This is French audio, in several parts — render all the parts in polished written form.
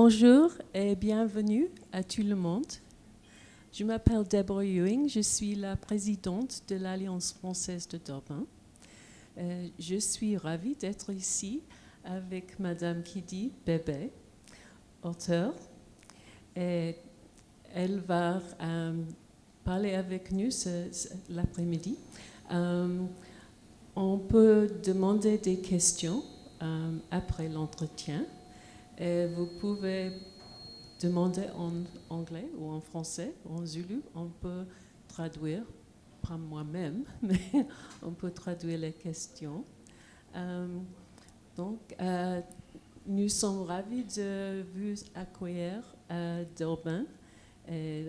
Bonjour et bienvenue à tout le monde. Je m'appelle Deborah Ewing, je suis la présidente de l'Alliance française de Dublin. Je suis ravie d'être ici avec Madame Kidi Bébé, auteure. Et elle va parler avec nous l'après-midi. On peut demander des questions après l'entretien. Et vous pouvez demander en anglais ou en français ou en zoulou. On peut traduire, pas moi-même, mais on peut traduire les questions. Nous sommes ravis de vous accueillir à Dublin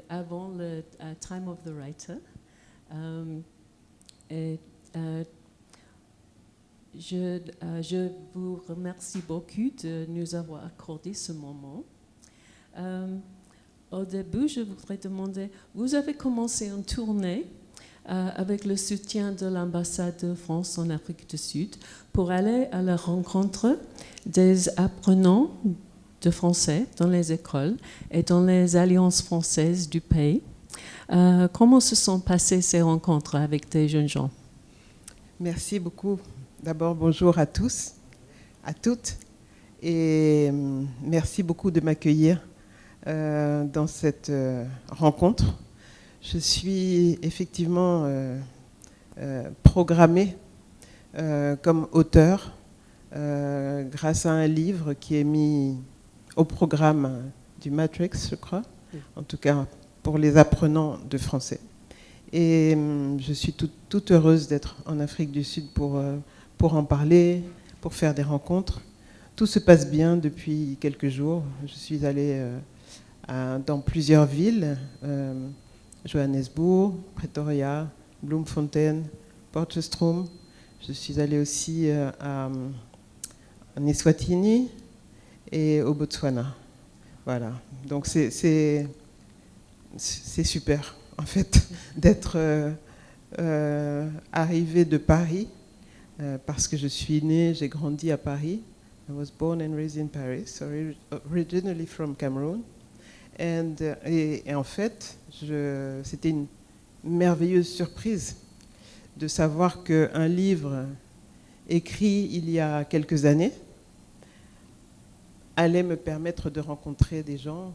avant le Time of the Writer. Je vous remercie beaucoup de nous avoir accordé ce moment. Au début, je voudrais demander, vous avez commencé une tournée avec le soutien de l'ambassade de France en Afrique du Sud pour aller à la rencontre des apprenants de français dans les écoles et dans les alliances françaises du pays. Comment se sont passées ces rencontres avec des jeunes gens? Merci beaucoup. D'abord, bonjour à tous, à toutes, et merci beaucoup de m'accueillir dans cette rencontre. Je suis effectivement programmée comme auteure grâce à un livre qui est mis au programme du Matrix, je crois, en tout cas pour les apprenants de français. Et je suis toute heureuse d'être en Afrique du Sud pour en parler, pour faire des rencontres. Tout se passe bien depuis quelques jours. Je suis allée dans plusieurs villes, Johannesburg, Pretoria, Bloemfontein, Potchefstroom. Je suis allée aussi en Eswatini et au Botswana. Voilà. Donc c'est super, en fait, d'être arrivée de Paris, parce que je suis née, j'ai grandi à Paris. I was born and raised in Paris, originally from Cameroon. Et en fait, c'était une merveilleuse surprise de savoir qu'un livre écrit il y a quelques années allait me permettre de rencontrer des gens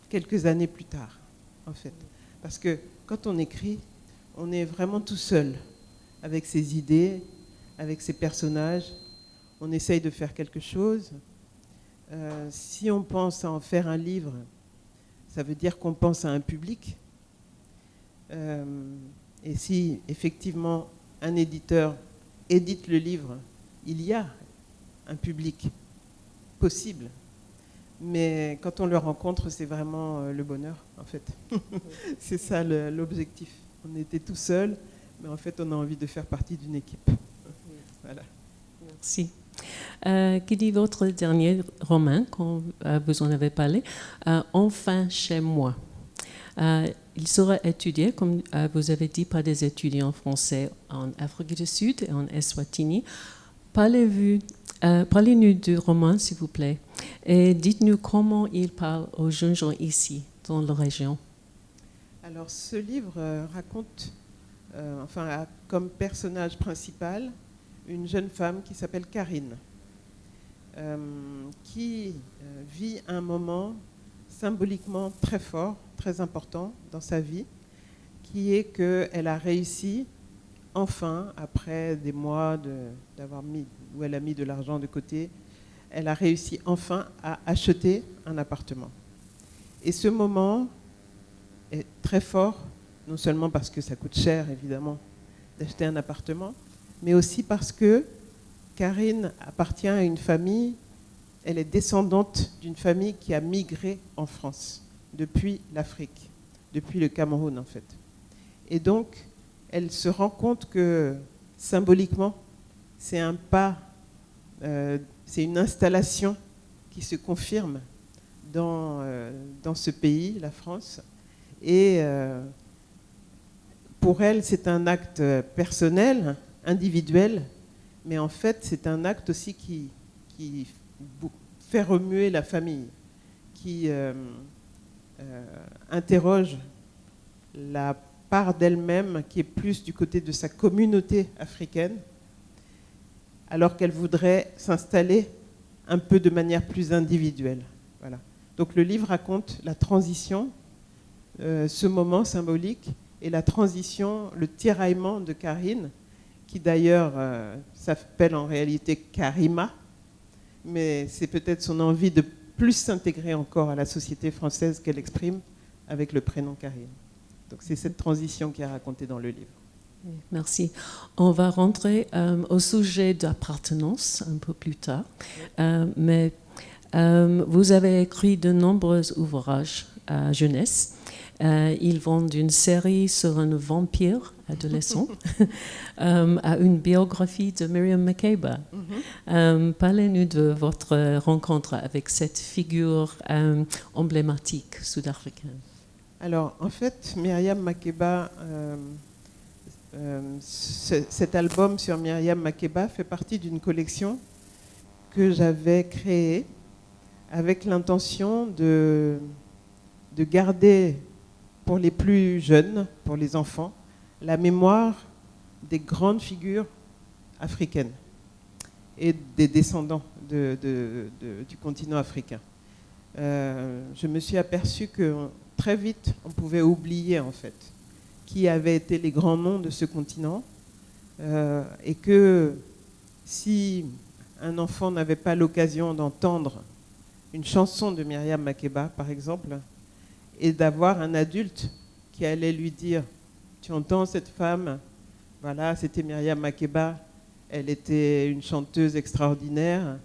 quelques années plus tard, en fait. Parce que quand on écrit, on est vraiment tout seul avec ses idées, avec ses personnages. On essaye de faire quelque chose. Si on pense à en faire un livre, ça veut dire qu'on pense à un public. Et si effectivement un éditeur édite le livre, il y a un public possible. Mais quand on le rencontre, c'est vraiment le bonheur, en fait. C'est ça l'objectif. On était tout seul, mais en fait, on a envie de faire partie d'une équipe. Voilà. Merci. Qui dit votre dernier roman, quand vous en avez parlé, Enfin chez moi. Il sera étudié, comme vous avez dit, par des étudiants français en Afrique du Sud et en Eswatini. Parlez-nous du roman, s'il vous plaît, et dites-nous comment il parle aux jeunes gens ici, dans la région. Alors, ce livre raconte, a comme personnage principal une jeune femme qui s'appelle Karine, qui vit un moment symboliquement très fort, très important dans sa vie, qui est qu'elle a réussi, enfin, après des mois où elle a mis de l'argent de côté, elle a réussi enfin à acheter un appartement. Et ce moment est très fort, non seulement parce que ça coûte cher, évidemment, d'acheter un appartement, mais aussi parce que Karine appartient à une famille, elle est descendante d'une famille qui a migré en France, depuis l'Afrique, depuis le Cameroun en fait. Et donc, elle se rend compte que, symboliquement, c'est un pas, c'est une installation qui se confirme dans ce pays, la France. Et pour elle, c'est un acte personnel, individuel, mais en fait, c'est un acte aussi qui fait remuer la famille, qui interroge la part d'elle-même qui est plus du côté de sa communauté africaine, alors qu'elle voudrait s'installer un peu de manière plus individuelle. Voilà. Donc le livre raconte la transition, ce moment symbolique, et la transition, le tiraillement de Karine, qui d'ailleurs s'appelle en réalité Karima, mais c'est peut-être son envie de plus s'intégrer encore à la société française qu'elle exprime avec le prénom Karine. Donc c'est cette transition qui est racontée dans le livre. Merci. On va rentrer au sujet d'appartenance un peu plus tard, mais vous avez écrit de nombreux ouvrages à jeunesse. Ils vont d'une série sur un vampire adolescent à une biographie de Miriam Makeba. Parlez-nous de votre rencontre avec cette figure emblématique sud-africaine. Alors, en fait, Miriam Makeba, cet album sur Miriam Makeba fait partie d'une collection que j'avais créée avec l'intention de garder pour les plus jeunes, pour les enfants, la mémoire des grandes figures africaines et des descendants du continent africain. Je me suis aperçue que très vite, on pouvait oublier en fait qui avaient été les grands noms de ce continent et que si un enfant n'avait pas l'occasion d'entendre une chanson de Miriam Makeba, par exemple, et d'avoir un adulte qui allait lui dire « Tu entends cette femme ? Voilà, c'était Miriam Makeba. Elle était une chanteuse extraordinaire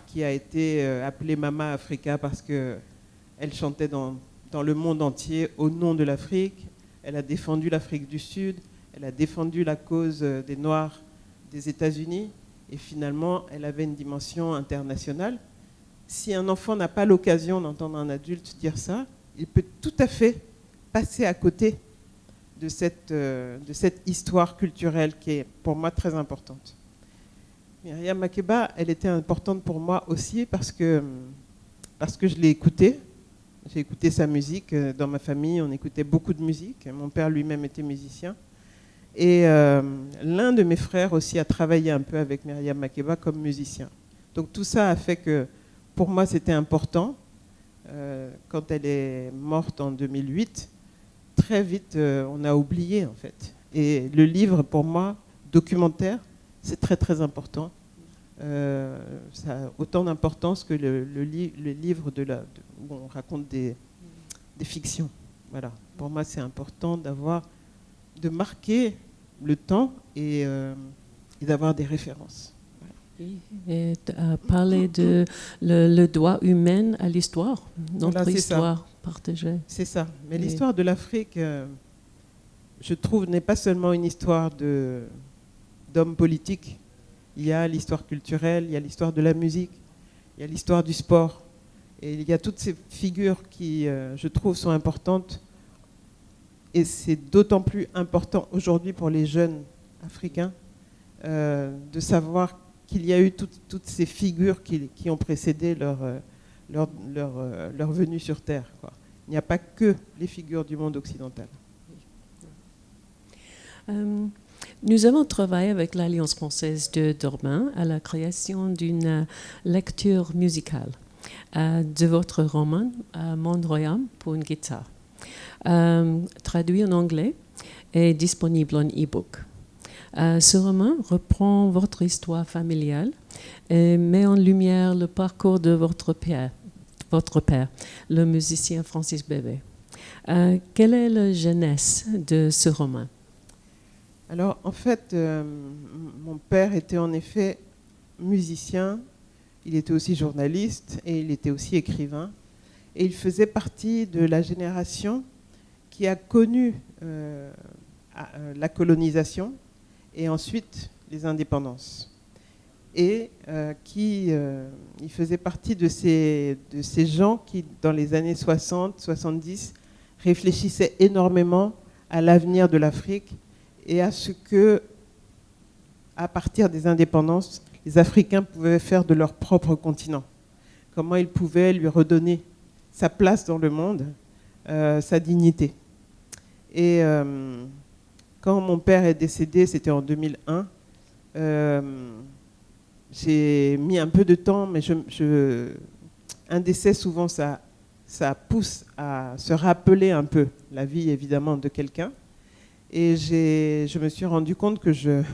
qui a été appelée Mama Africa parce qu'elle chantait dans le monde entier au nom de l'Afrique. Elle a défendu l'Afrique du Sud. Elle a défendu la cause des Noirs des États-Unis. Et finalement, elle avait une dimension internationale. Si un enfant n'a pas l'occasion d'entendre un adulte dire ça, il peut tout à fait passer à côté de cette histoire culturelle qui est pour moi très importante. Miriam Makeba, elle était importante pour moi aussi parce que je l'ai écoutée. J'ai écouté sa musique. Dans ma famille, on écoutait beaucoup de musique. Mon père lui-même était musicien. Et l'un de mes frères aussi a travaillé un peu avec Miriam Makeba comme musicien. Donc tout ça a fait que pour moi c'était important. Quand elle est morte en 2008, très vite on a oublié en fait. Et le livre pour moi, documentaire, c'est très très important. Ça a autant d'importance que le livre où on raconte des fictions. Voilà. Pour moi c'est important de marquer le temps et d'avoir des références. Et parler de le doigt humain à l'histoire, notre voilà, histoire partagée. C'est ça. Mais l'histoire de l'Afrique, je trouve, n'est pas seulement une histoire d'hommes politiques. Il y a l'histoire culturelle, il y a l'histoire de la musique, il y a l'histoire du sport. Et il y a toutes ces figures qui, je trouve, sont importantes. Et c'est d'autant plus important aujourd'hui pour les jeunes africains de savoir qu'il y a eu toutes ces figures qui ont précédé leur venue sur Terre, quoi. Il n'y a pas que les figures du monde occidental. Nous avons travaillé avec l'Alliance française de Durban à la création d'une lecture musicale de votre roman Mondrian pour une guitare, traduit en anglais et disponible en e-book. Ce roman reprend votre histoire familiale et met en lumière le parcours de votre père, le musicien Francis Bébé. Quelle est la jeunesse de ce roman? Alors, en fait, mon père était en effet musicien, il était aussi journaliste et il était aussi écrivain. Et il faisait partie de la génération qui a connu la colonisation et ensuite les indépendances. Et il faisait partie de ces gens qui, dans les années 60, 70, réfléchissaient énormément à l'avenir de l'Afrique et à ce que, à partir des indépendances, les Africains pouvaient faire de leur propre continent. Comment ils pouvaient lui redonner sa place dans le monde, sa dignité. Et quand mon père est décédé, c'était en 2001, j'ai mis un peu de temps, mais un décès, souvent, ça pousse à se rappeler un peu la vie, évidemment, de quelqu'un. Et je me suis rendu compte qu'il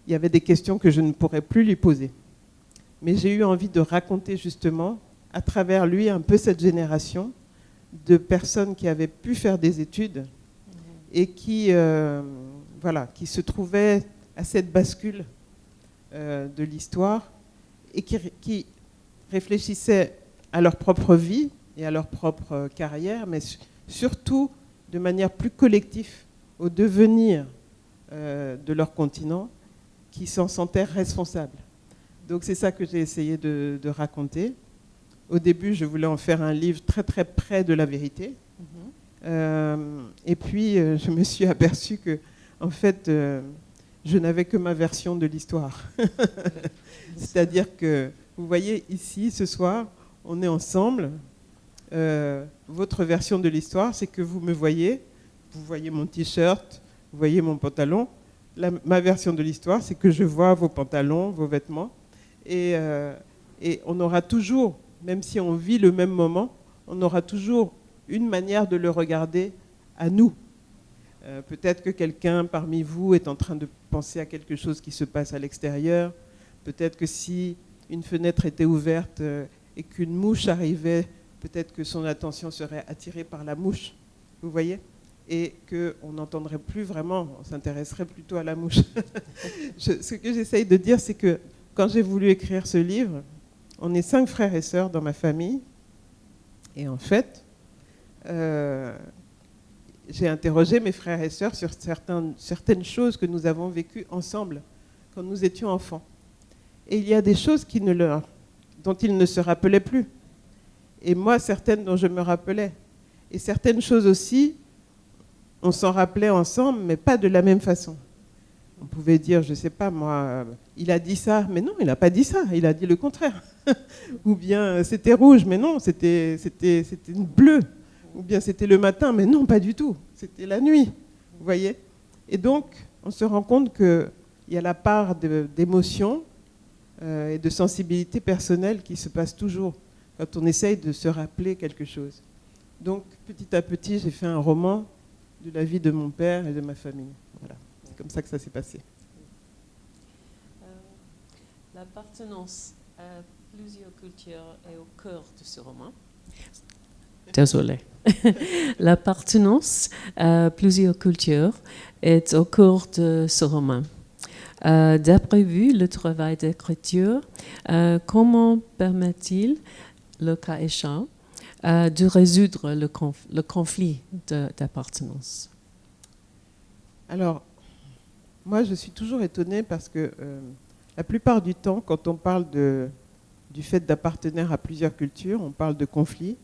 y avait des questions que je ne pourrais plus lui poser. Mais j'ai eu envie de raconter, justement, à travers lui, un peu cette génération de personnes qui avaient pu faire des études et qui se trouvaient à cette bascule de l'histoire et qui réfléchissaient à leur propre vie et à leur propre carrière, mais surtout de manière plus collective au devenir de leur continent, qui s'en sentaient responsables. Donc c'est ça que j'ai essayé de raconter. Au début, je voulais en faire un livre très très près de la vérité. Et puis, je me suis aperçue que, en fait, je n'avais que ma version de l'histoire. C'est-à-dire que, vous voyez, ici, ce soir, on est ensemble. Votre version de l'histoire, c'est que vous me voyez, vous voyez mon t-shirt, vous voyez mon pantalon. Ma version de l'histoire, c'est que je vois vos pantalons, vos vêtements. Et on aura toujours, même si on vit le même moment, on aura toujours une manière de le regarder à nous. Peut-être que quelqu'un parmi vous est en train de penser à quelque chose qui se passe à l'extérieur. Peut-être que si une fenêtre était ouverte et qu'une mouche arrivait, peut-être que son attention serait attirée par la mouche. Vous voyez ? Et qu'on n'entendrait plus vraiment, on s'intéresserait plutôt à la mouche. Ce que j'essaye de dire, c'est que quand j'ai voulu écrire ce livre, on est 5 frères et sœurs dans ma famille. Et en fait, j'ai interrogé mes frères et sœurs sur certaines choses que nous avons vécues ensemble quand nous étions enfants. Et il y a des choses dont ils ne se rappelaient plus. Et moi, certaines dont je me rappelais. Et certaines choses aussi, on s'en rappelait ensemble, mais pas de la même façon. On pouvait dire, je ne sais pas moi, il a dit ça, mais non, il n'a pas dit ça, il a dit le contraire. Ou bien c'était rouge, mais non, c'était bleu. Ou bien c'était le matin, mais non, pas du tout, c'était la nuit. Vous voyez ? Et donc, on se rend compte qu'il y a la part d'émotion et de sensibilité personnelle qui se passe toujours quand on essaye de se rappeler quelque chose. Donc, petit à petit, j'ai fait un roman de la vie de mon père et de ma famille. Voilà. C'est comme ça que ça s'est passé. L'appartenance à plusieurs cultures est au cœur de ce roman. Désolée. L'appartenance à plusieurs cultures est au cœur de ce roman. D'après vous, le travail d'écriture, comment permet-il, le cas échéant, de résoudre le conflit d'appartenance? Alors, moi, je suis toujours étonnée parce que la plupart du temps, quand on parle du fait d'appartenir à plusieurs cultures, on parle de conflit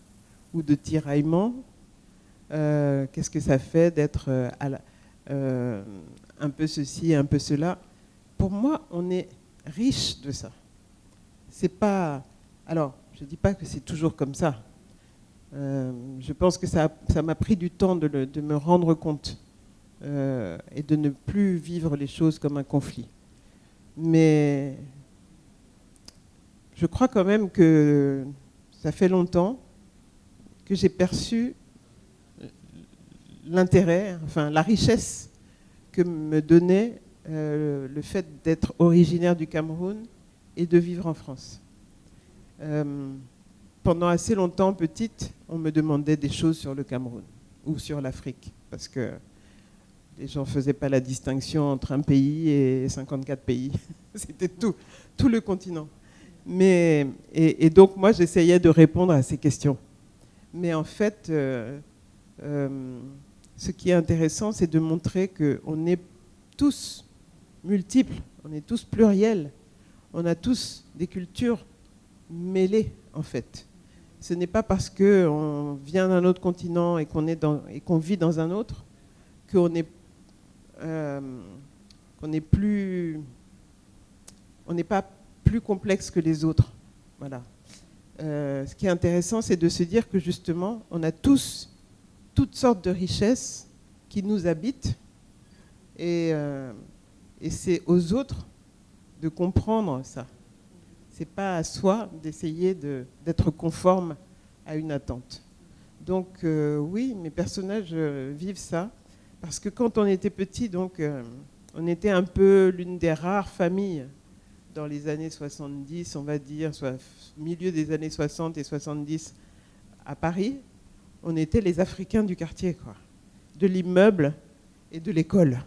ou de tiraillement. Qu'est-ce que ça fait d'être un peu ceci, un peu cela? Pour moi, on est riche de ça. C'est pas... Alors, je ne dis pas que c'est toujours comme ça. Je pense que ça m'a pris du temps de me rendre compte et de ne plus vivre les choses comme un conflit. Mais je crois quand même que ça fait longtemps que j'ai perçu l'intérêt, enfin la richesse que me donnait le fait d'être originaire du Cameroun et de vivre en France. Pendant assez longtemps, petite, on me demandait des choses sur le Cameroun ou sur l'Afrique, parce que les gens ne faisaient pas la distinction entre un pays et 54 pays. C'était tout le continent. Et donc, moi, j'essayais de répondre à ces questions. Mais en fait, ce qui est intéressant, c'est de montrer qu'on est tous multiples, on est tous pluriels, on a tous des cultures mêlées, en fait. Ce n'est pas parce qu'on vient d'un autre continent et qu'on vit dans un autre qu'on n'est pas plus complexe que les autres. Voilà. ce qui est intéressant, c'est de se dire que justement, on a tous toutes sortes de richesses qui nous habitent et c'est aux autres de comprendre ça. Ce n'est pas à soi d'essayer d'être conforme à une attente. Donc oui, mes personnages vivent ça, parce que quand on était petit, donc, on était un peu l'une des rares familles dans les années 70, on va dire, soit milieu des années 60 et 70 à Paris. On était les Africains du quartier, quoi, de l'immeuble et de l'école.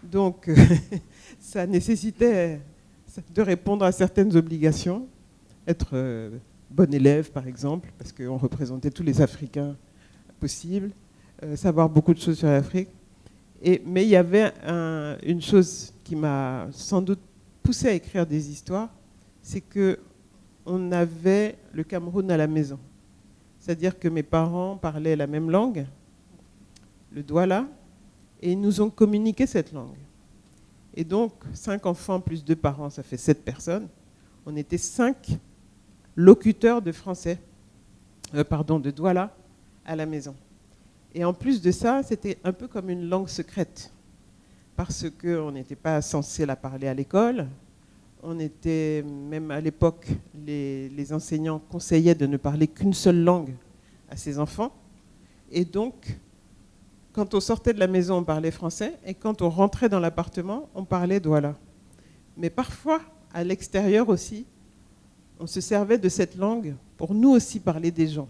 Donc ça nécessitait de répondre à certaines obligations, être bon élève par exemple, parce qu'on représentait tous les Africains possibles, savoir beaucoup de choses sur l'Afrique. Mais il y avait une chose qui m'a sans doute poussé à écrire des histoires, c'est qu'on avait le Cameroun à la maison. C'est-à-dire que mes parents parlaient la même langue, le Douala, et ils nous ont communiqué cette langue. Et donc, 5 enfants plus 2 parents, ça fait 7 personnes. On était 5 locuteurs de français, de Douala à la maison. Et en plus de ça, c'était un peu comme une langue secrète, parce qu'on n'était pas censé la parler à l'école. On était, même à l'époque, les enseignants conseillaient de ne parler qu'une seule langue à ses enfants. Et donc, quand on sortait de la maison, on parlait français, et quand on rentrait dans l'appartement, on parlait douala. Mais parfois, à l'extérieur aussi, on se servait de cette langue pour nous aussi parler des gens.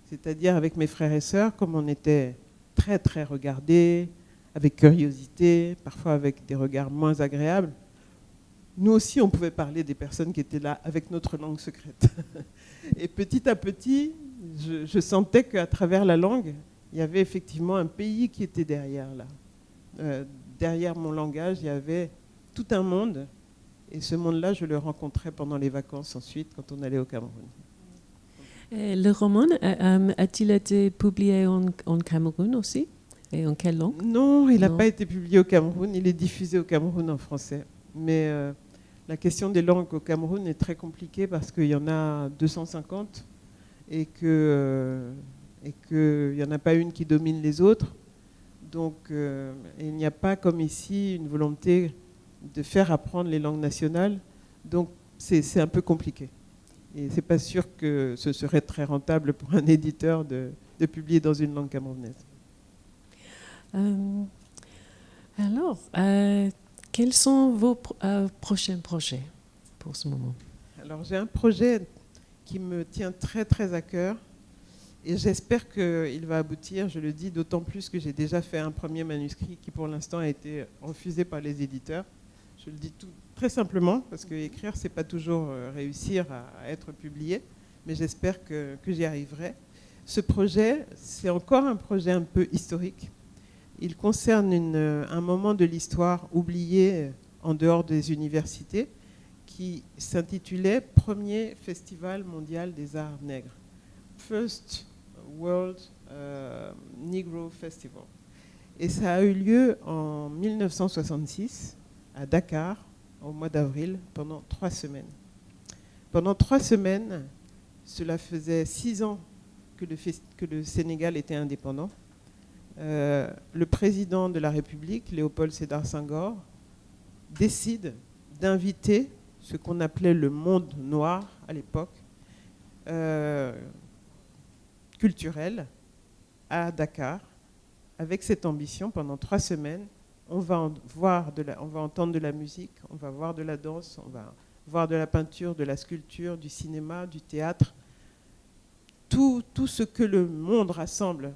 C'est-à-dire avec mes frères et sœurs, comme on était très très regardés, avec curiosité, parfois avec des regards moins agréables, nous aussi on pouvait parler des personnes qui étaient là avec notre langue secrète. Et petit à petit, je sentais qu'à travers la langue, il y avait effectivement un pays qui était derrière là. Derrière mon langage, il y avait tout un monde. Et ce monde-là, je le rencontrais pendant les vacances ensuite, quand on allait au Cameroun. Le roman a-t-il été publié en Cameroun aussi? Et en quelle langue? Non, il n'a pas été publié au Cameroun. Il est diffusé au Cameroun en français. Mais la question des langues au Cameroun est très compliquée parce qu'il y en a 250 et qu'il n'y en a pas une qui domine les autres. Donc il n'y a pas comme ici une volonté de faire apprendre les langues nationales. Donc c'est un peu compliqué. Et ce n'est pas sûr que ce serait très rentable pour un éditeur de publier dans une langue camerounaise. Alors, quels sont vos prochains projets pour ce moment? Alors j'ai un projet qui me tient très très à cœur et j'espère qu'il va aboutir. Je le dis d'autant plus que j'ai déjà fait un premier manuscrit qui pour l'instant a été refusé par les éditeurs. Je le dis très simplement parce que écrire, c'est pas toujours réussir à être publié, mais j'espère que j'y arriverai. Ce projet, c'est encore un projet un peu historique. Il concerne un moment de l'histoire oublié en dehors des universités qui s'intitulait Premier Festival mondial des arts nègres. First World Negro Festival. Et ça a eu lieu en 1966 à Dakar, au mois d'avril, pendant 3 semaines. Pendant 3 semaines, cela faisait 6 ans que le Sénégal était indépendant. Le président de la République, Léopold Sédar Senghor, décide d'inviter ce qu'on appelait le monde noir à l'époque, culturel, à Dakar, avec cette ambition. Pendant 3 semaines, on va entendre de la musique, on va voir de la danse, on va voir de la peinture, de la sculpture, du cinéma, du théâtre. Tout ce que le monde rassemble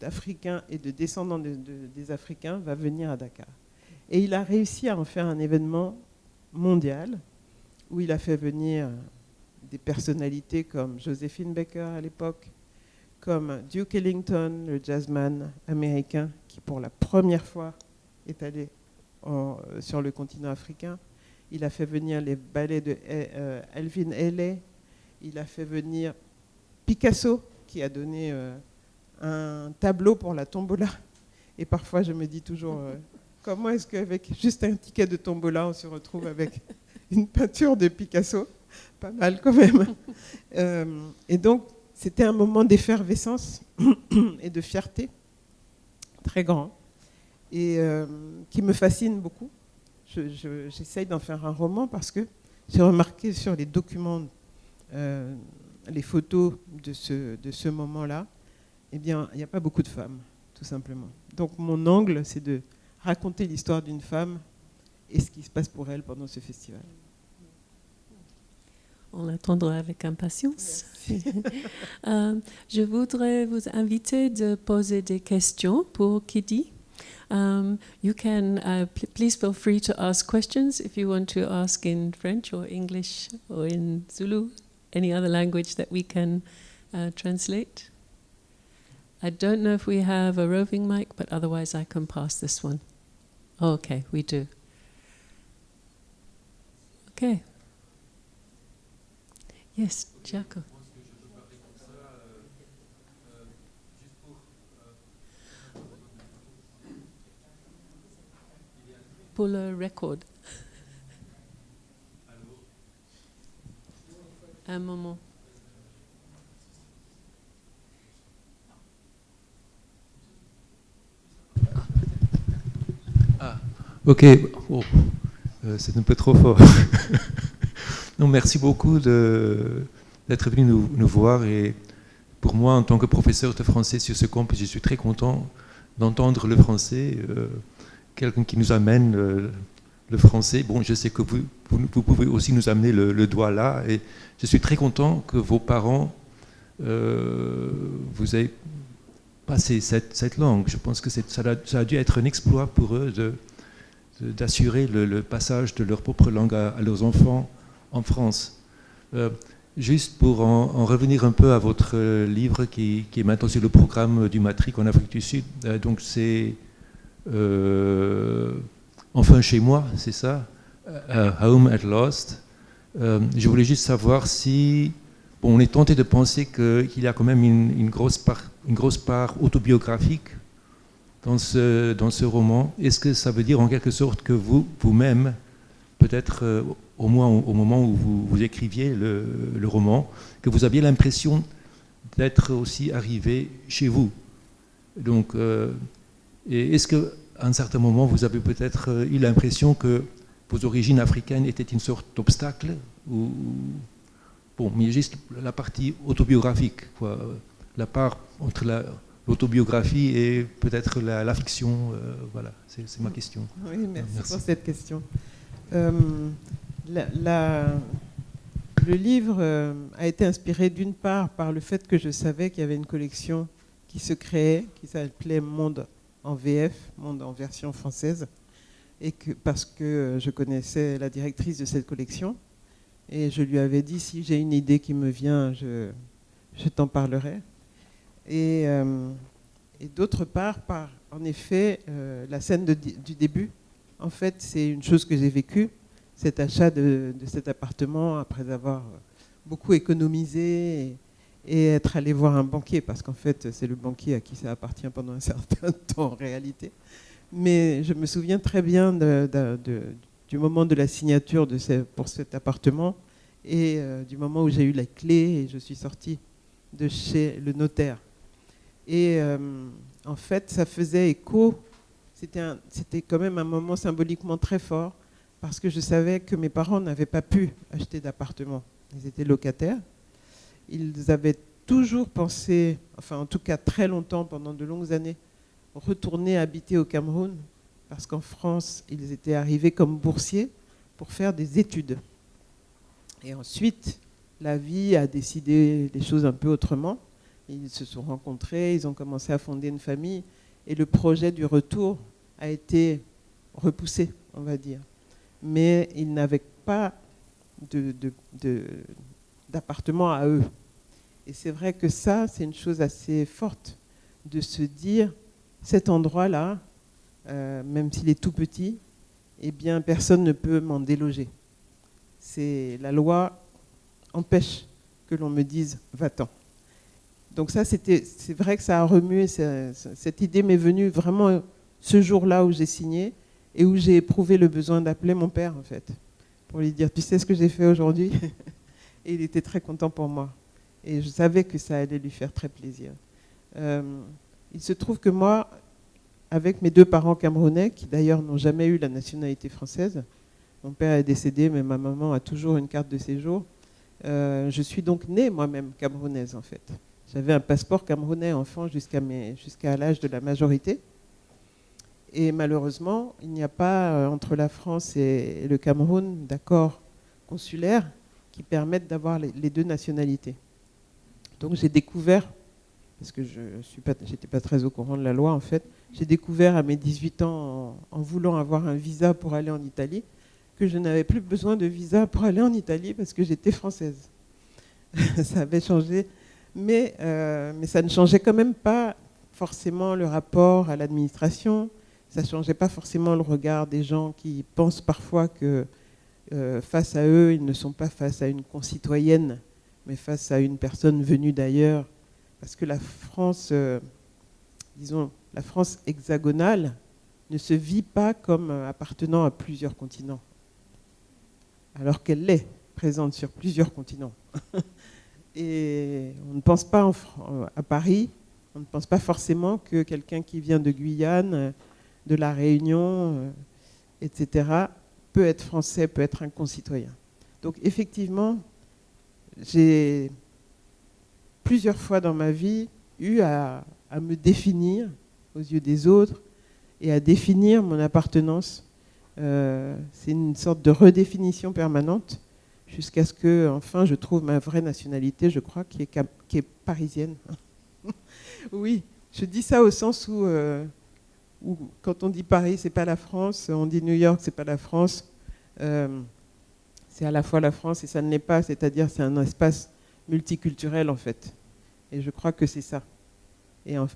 d'Africains et de descendants des Africains va venir à Dakar. Et il a réussi à en faire un événement mondial où il a fait venir des personnalités comme Joséphine Baker à l'époque, comme Duke Ellington, le jazzman américain qui pour la première fois est allé sur le continent africain. Il a fait venir les ballets de Elvin Ailey. Il a fait venir Picasso qui a donné un tableau pour la tombola. Et parfois, je me dis toujours, comment est-ce qu'avec juste un ticket de tombola, on se retrouve avec une peinture de Picasso? pas mal quand même. Et donc, c'était un moment d'effervescence et de fierté très grand et qui me fascine beaucoup. J'essaye d'en faire un roman parce que j'ai remarqué sur les documents, les photos de ce moment-là, eh bien, il n'y a pas beaucoup de femmes, tout simplement. Donc mon angle, c'est de raconter l'histoire d'une femme et ce qui se passe pour elle pendant ce festival. On l'attendra avec impatience. Je voudrais vous inviter de poser des questions pour Kidi. You can please feel free to ask questions if you want to ask in French or English or in Zulu, any other language that we can translate. I don't know if we have a roving mic, but otherwise I can pass this one. Oh, okay, we do. Okay. Yes, Jaco. Pour le record. Un moment. Ah, ok. Oh, c'est un peu trop fort. Non, merci beaucoup d'être venu nous voir. Et pour moi, en tant que professeur de français sur ce campus, je suis très content d'entendre le français. Quelqu'un qui nous amène le français. Bon, je sais que vous pouvez aussi nous amener le doigt là. Et je suis très content que vos parents vous aient passé cette langue. Je pense que ça a dû être un exploit pour eux d'assurer le passage de leur propre langue à leurs enfants en France. Juste pour en revenir un peu à votre livre qui est maintenant sur le programme du Matric en Afrique du Sud. Donc c'est Enfin chez moi, c'est ça, Home at Last. Je voulais juste savoir si, bon, on est tenté de penser qu'il y a quand même une grosse part autobiographique dans ce roman. Est-ce que ça veut dire en quelque sorte que vous-même, peut-être au moins au moment où vous écriviez le roman, que vous aviez l'impression d'être aussi arrivé chez vous? Donc, et est-ce qu'à un certain moment, vous avez peut-être eu l'impression que vos origines africaines étaient une sorte d'obstacle bon, mais juste la partie autobiographique, quoi, la part entre l'autobiographie et peut-être la fiction, voilà, c'est ma question. Oui, merci pour cette question. Le livre a été inspiré d'une part par le fait que je savais qu'il y avait une collection qui se créait, qui s'appelait Monde en VF, Monde en version française, et parce que je connaissais la directrice de cette collection, et je lui avais dit, si j'ai une idée qui me vient, je t'en parlerai. Et d'autre part, en effet, la scène du début, en fait, c'est une chose que j'ai vécue, cet achat de cet appartement après avoir beaucoup économisé et être allé voir un banquier, parce qu'en fait, c'est le banquier à qui ça appartient pendant un certain temps en réalité. Mais je me souviens très bien du moment de la signature pour cet appartement et du moment où j'ai eu la clé et je suis sortie de chez le notaire. Et en fait, ça faisait écho, c'était quand même un moment symboliquement très fort, parce que je savais que mes parents n'avaient pas pu acheter d'appartement. Ils étaient locataires. Ils avaient toujours pensé, enfin en tout cas très longtemps, pendant de longues années, retourner habiter au Cameroun, parce qu'en France, ils étaient arrivés comme boursiers pour faire des études. Et ensuite, la vie a décidé les choses un peu autrement. Ils se sont rencontrés, ils ont commencé à fonder une famille, et le projet du retour a été repoussé, on va dire. Mais ils n'avaient pas d'appartement à eux. Et c'est vrai que ça, c'est une chose assez forte, de se dire, cet endroit-là, même s'il est tout petit, eh bien, personne ne peut m'en déloger. La loi empêche que l'on me dise « va-t'en ». Donc ça, c'est vrai que ça a remué, cette idée m'est venue vraiment ce jour-là où j'ai signé et où j'ai éprouvé le besoin d'appeler mon père, en fait, pour lui dire « tu sais ce que j'ai fait aujourd'hui ?» Et il était très content pour moi. Et je savais que ça allait lui faire très plaisir. Il se trouve que moi, avec mes 2 parents camerounais, qui d'ailleurs n'ont jamais eu la nationalité française, mon père est décédé, mais ma maman a toujours une carte de séjour, je suis donc née moi-même camerounaise en fait. J'avais un passeport camerounais enfant jusqu'à l'âge de la majorité. Et malheureusement, il n'y a pas entre la France et le Cameroun d'accord consulaire qui permettent d'avoir les 2 nationalités. Donc j'ai découvert, parce que je n'étais pas très au courant de la loi en fait, j'ai découvert à mes 18 ans, en voulant avoir un visa pour aller en Italie, que je n'avais plus besoin de visa pour aller en Italie parce que j'étais française. Ça avait changé, mais ça ne changeait quand même pas forcément le rapport à l'administration, ça ne changeait pas forcément le regard des gens qui pensent parfois que face à eux, ils ne sont pas face à une concitoyenne, mais face à une personne venue d'ailleurs. Parce que la France, disons, la France hexagonale ne se vit pas comme appartenant à plusieurs continents, alors qu'elle est présente sur plusieurs continents. Et on ne pense pas à Paris, on ne pense pas forcément que quelqu'un qui vient de Guyane, de la Réunion, etc., peut être français, peut être un concitoyen. Donc effectivement, j'ai plusieurs fois dans ma vie eu à me définir aux yeux des autres et à définir mon appartenance. C'est une sorte de redéfinition permanente jusqu'à ce que, enfin, je trouve ma vraie nationalité, je crois, qui est parisienne. Oui, je dis ça au sens où quand on dit Paris, c'est pas la France, on dit New York, c'est pas la France. C'est à la fois la France et ça ne l'est pas, c'est-à-dire c'est un espace multiculturel en fait. Et je crois que c'est ça.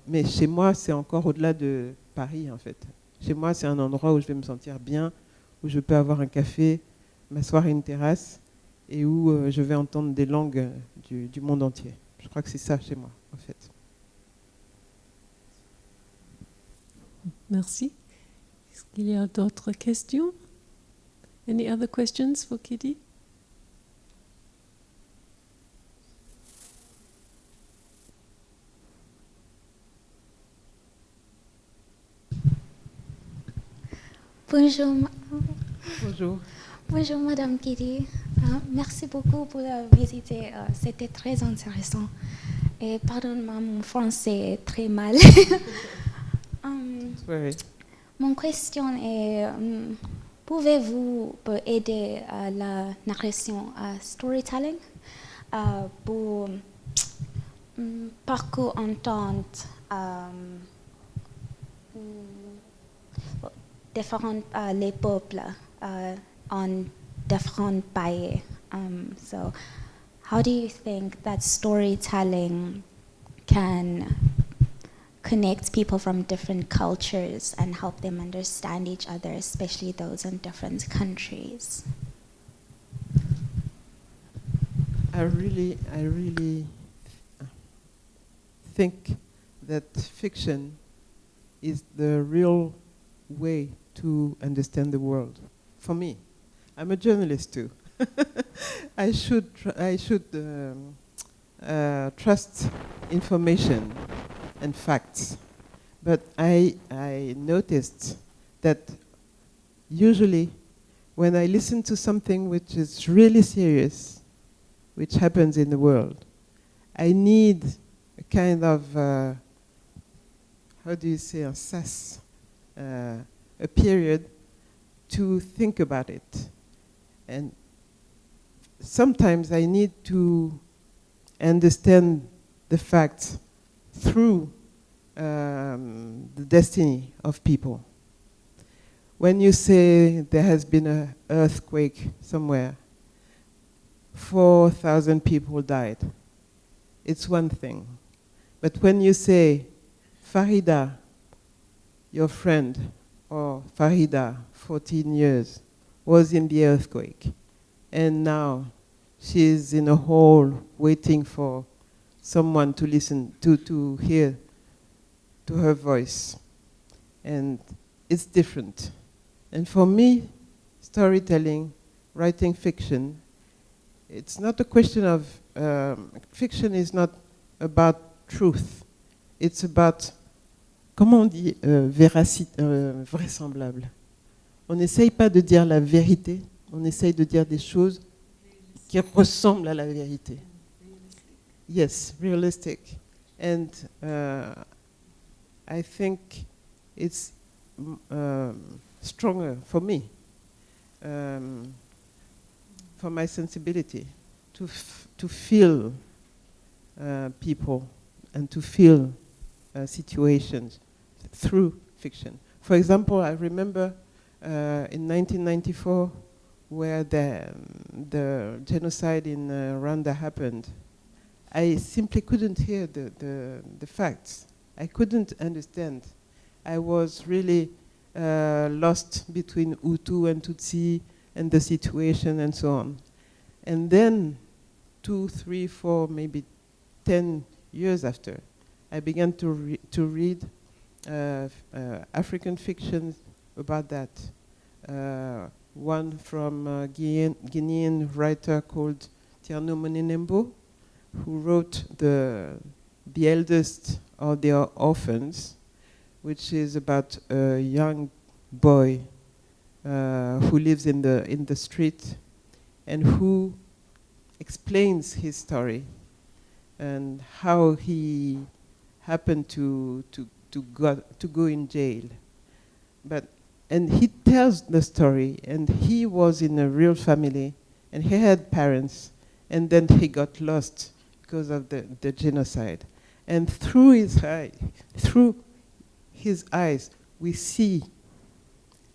Mais chez moi, c'est encore au-delà de Paris en fait. Chez moi, c'est un endroit où je vais me sentir bien, où je peux avoir un café, m'asseoir à une terrasse et où je vais entendre des langues du monde entier. Je crois que c'est ça chez moi en fait. Merci. Est-ce qu'il y a d'autres questions? Any other questions for Kitty? Bonjour. Bonjour. Bonjour Madame Kitty. Merci beaucoup pour la visite. C'était très intéressant. Et pardonne-moi, mon français est très mal. Mon question est, pouvez-vous aider à la narration, à storytelling, pour parcours entendre différents les peuples en different pays. So, how do you think that storytelling can connect people from different cultures and help them understand each other, especially those in different countries? I really think that fiction is the real way to understand the world. For me, I'm a journalist too. I should trust information and facts, but I noticed that usually when I listen to something which is really serious, which happens in the world, I need a kind of, how do you say, a sas, a period to think about it. And sometimes I need to understand the facts through the destiny of people. When you say there has been an earthquake somewhere, 4,000 people died, it's one thing. But when you say, Farida, your friend, or Farida, 14 years, was in the earthquake, and now she's in a hole waiting for someone to listen, to hear to her voice. And it's different. And for me, storytelling, writing fiction, it's not a question of fiction is not about truth. It's about, comment on dit, vraisemblable. On n'essaye pas de dire la vérité, on essaye de dire des choses qui ressemblent à la vérité. Yes, realistic. And I think it's stronger for me, for my sensibility, to feel people and to feel situations through fiction. For example, I remember in 1994, where the genocide in Rwanda happened, I simply couldn't hear the facts. I couldn't understand. I was really lost between Hutu and Tutsi and the situation and so on. And then 2, 3, 4, maybe 10 years after, I began to read African fiction about that. One from a Guinean writer called Tierno Monenembo, who wrote the eldest of the orphans, which is about a young boy who lives in the street and who explains his story and how he happened to go in jail. And he tells the story, and he was in a real family, and he had parents, and then he got lost because of the genocide. And through his eyes, we see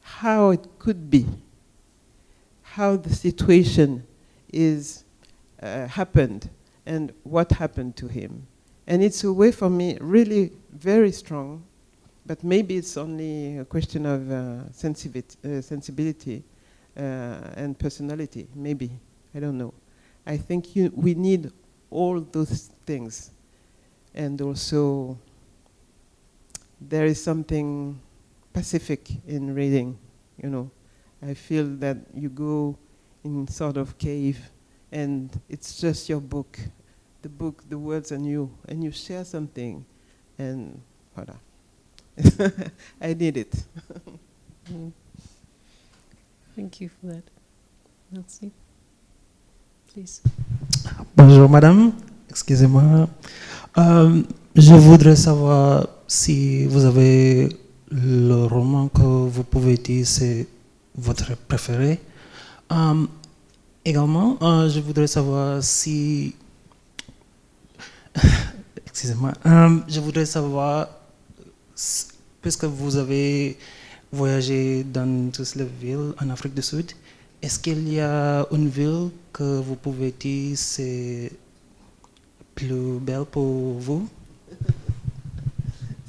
how it could be, how the situation is happened, and what happened to him. And it's a way for me really very strong, but maybe it's only a question of sensibility and personality, maybe, I don't know. I think we need all those things. And also, there is something pacific in reading, you know. I feel that you go in sort of cave, and it's just your book, the words and you share something, and voilà. I need it. Thank you for that. Merci. Please. Bonjour madame, excusez-moi. Je voudrais savoir si vous avez le roman que vous pouvez dire c'est votre préféré. Également, je voudrais savoir si... Excusez-moi. Je voudrais savoir, puisque vous avez voyagé dans toutes les villes en Afrique du Sud, est-ce qu'il y a une ville que vous pouvez dire c'est plus belle pour vous?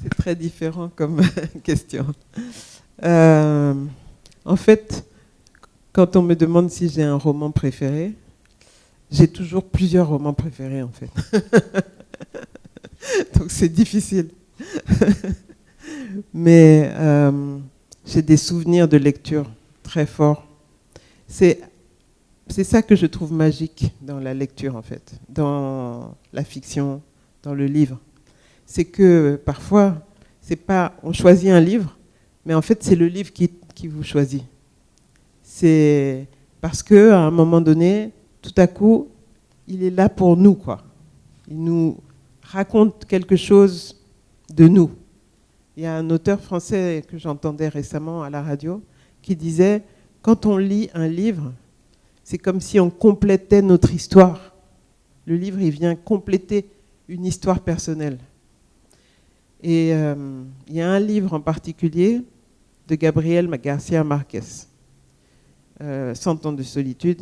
C'est très différent comme question. En fait, quand on me demande si j'ai un roman préféré, j'ai toujours plusieurs romans préférés en fait. Donc c'est difficile. Mais j'ai des souvenirs de lecture très forts. C'est ça que je trouve magique dans la lecture en fait, dans la fiction, dans le livre. C'est que parfois, c'est pas on choisit un livre, mais en fait c'est le livre qui vous choisit. C'est parce que à un moment donné, tout à coup, il est là pour nous quoi. Il nous raconte quelque chose de nous. Il y a un auteur français que j'entendais récemment à la radio qui disait « Quand on lit un livre, c'est comme si on complétait notre histoire. Le livre, il vient compléter une histoire personnelle. » Et il y a un livre en particulier de Gabriel Garcia Marquez, 100 ans de solitude.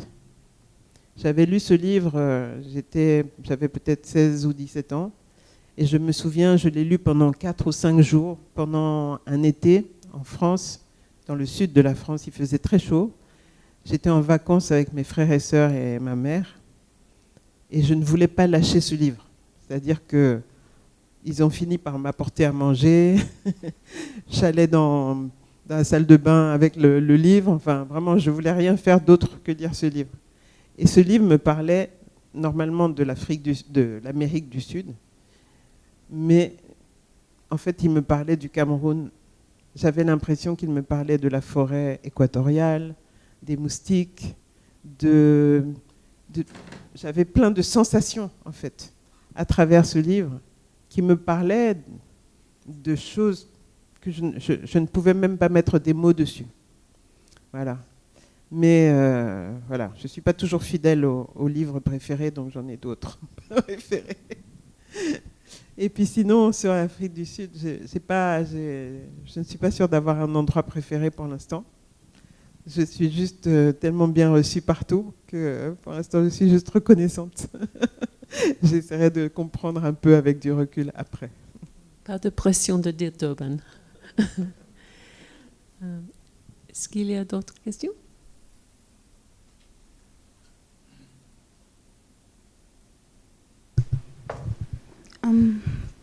J'avais lu ce livre, j'avais peut-être 16 ou 17 ans. Et je me souviens, je l'ai lu pendant 4 ou 5 jours, pendant un été, en France, dans le sud de la France. Il faisait très chaud. J'étais en vacances avec mes frères et sœurs et ma mère. Et je ne voulais pas lâcher ce livre. C'est-à-dire qu'ils ont fini par m'apporter à manger. J'allais dans la salle de bain avec le livre. Enfin, vraiment, je ne voulais rien faire d'autre que lire ce livre. Et ce livre me parlait normalement de l'Amérique du Sud, mais en fait, il me parlait du Cameroun. J'avais l'impression qu'il me parlait de la forêt équatoriale, des moustiques, j'avais plein de sensations, en fait, à travers ce livre, qui me parlaient de choses que je ne pouvais même pas mettre des mots dessus. Voilà. Mais voilà, je ne suis pas toujours fidèle au livre préféré, donc j'en ai d'autres préférés. Et puis sinon, sur l'Afrique du Sud, je ne suis pas sûre d'avoir un endroit préféré pour l'instant. Je suis juste tellement bien reçue partout que pour l'instant, je suis juste reconnaissante. J'essaierai de comprendre un peu avec du recul après. Pas de pression de dire Durban. Est-ce qu'il y a d'autres questions?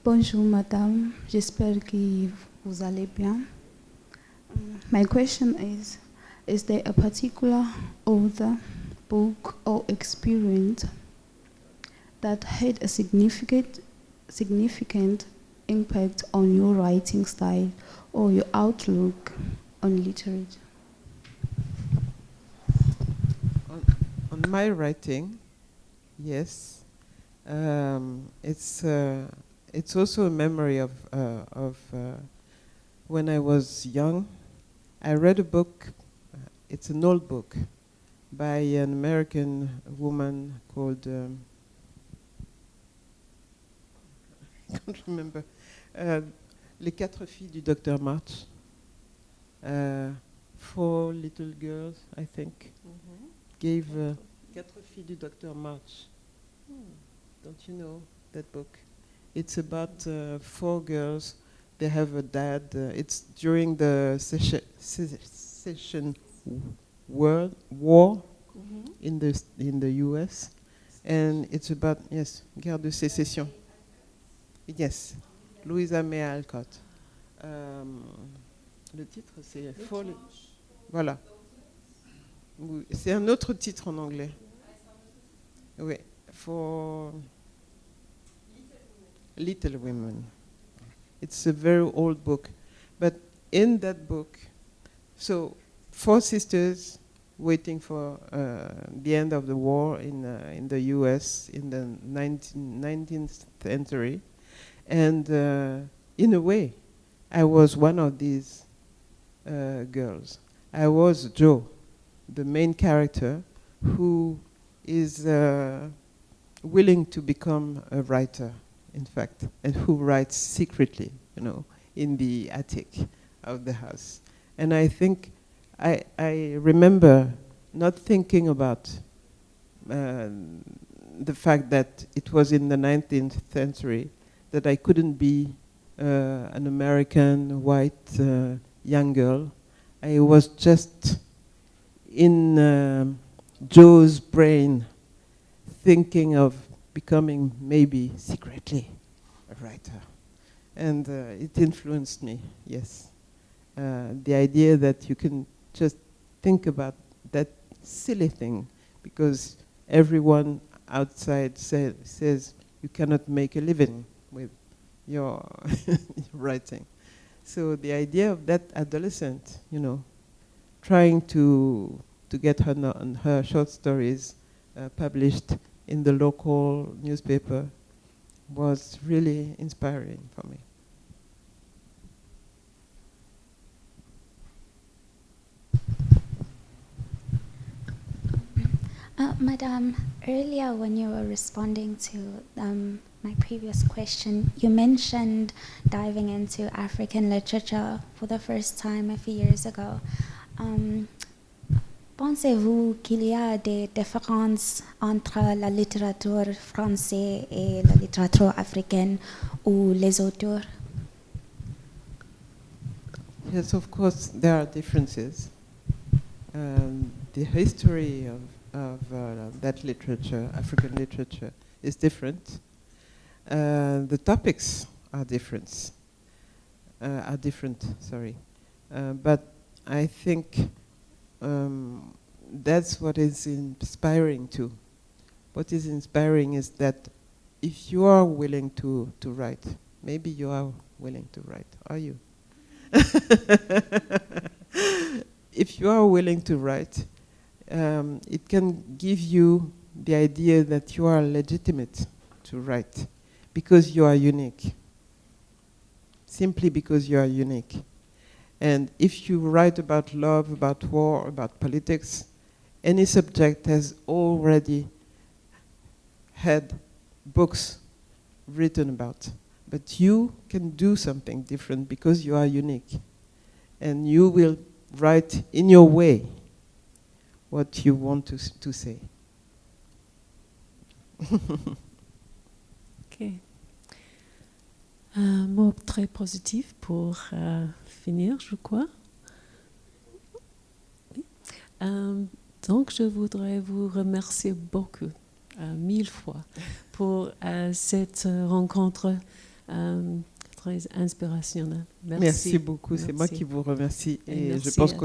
Bonjour madame, j'espère que vous allez bien. My question is there a particular author, book or experience that had a significant impact on your writing style or your outlook on literature? On my writing, yes. It's also a memory of when I was young. I read a book, it's an old book, by an American woman called, I can't remember, Les 4 filles du Dr. March. 4 little girls, I think, gave 4 filles du Dr. March. Don't you know that book? It's about 4 girls. They have a dad. It's during the secession war in the U.S. And it's about, yes, guerre de sécession. Yes, Louisa May Alcott. Le titre, c'est Folle. Voilà. C'est un autre titre en anglais. Oui, for Little Women. It's a very old book. But in that book, so 4 sisters waiting for the end of the war in the US in the 19th century. And in a way, I was one of these girls. I was Jo, the main character, who is willing to become a writer, in fact, and who writes secretly, in the attic of the house. And I think I remember not thinking about the fact that it was in the 19th century that I couldn't be an American white young girl. I was just in Jo's brain thinking of becoming maybe secretly a writer. And it influenced me, yes. The idea that you can just think about that silly thing because everyone outside says you cannot make a living with your writing. So the idea of that adolescent, trying to get her short stories published in the local newspaper was really inspiring for me. Madame, earlier when you were responding to my previous question, you mentioned diving into African literature for the first time a few years ago. Pensez-vous qu'il y a des différences entre la littérature française et la littérature africaine ou les auteurs? Yes, of course, there are differences. The history of that literature, African literature, is different. The topics are different. But I think that's what is inspiring too. What is inspiring is that if you are willing to write, maybe you are willing to write, are you? If you are willing to write, it can give you the idea that you are legitimate to write because you are unique. Simply because you are unique. And if you write about love, about war, about politics, any subject has already had books written about. But you can do something different because you are unique. And you will write in your way what you want to say. Ok. Un mot très positif pour finir, je crois. Oui. Donc, je voudrais vous remercier beaucoup, 1000 fois, pour cette rencontre très inspirationnelle. Merci. Merci beaucoup, c'est moi Merci. qui vous remercie. Et Et je merci pense à que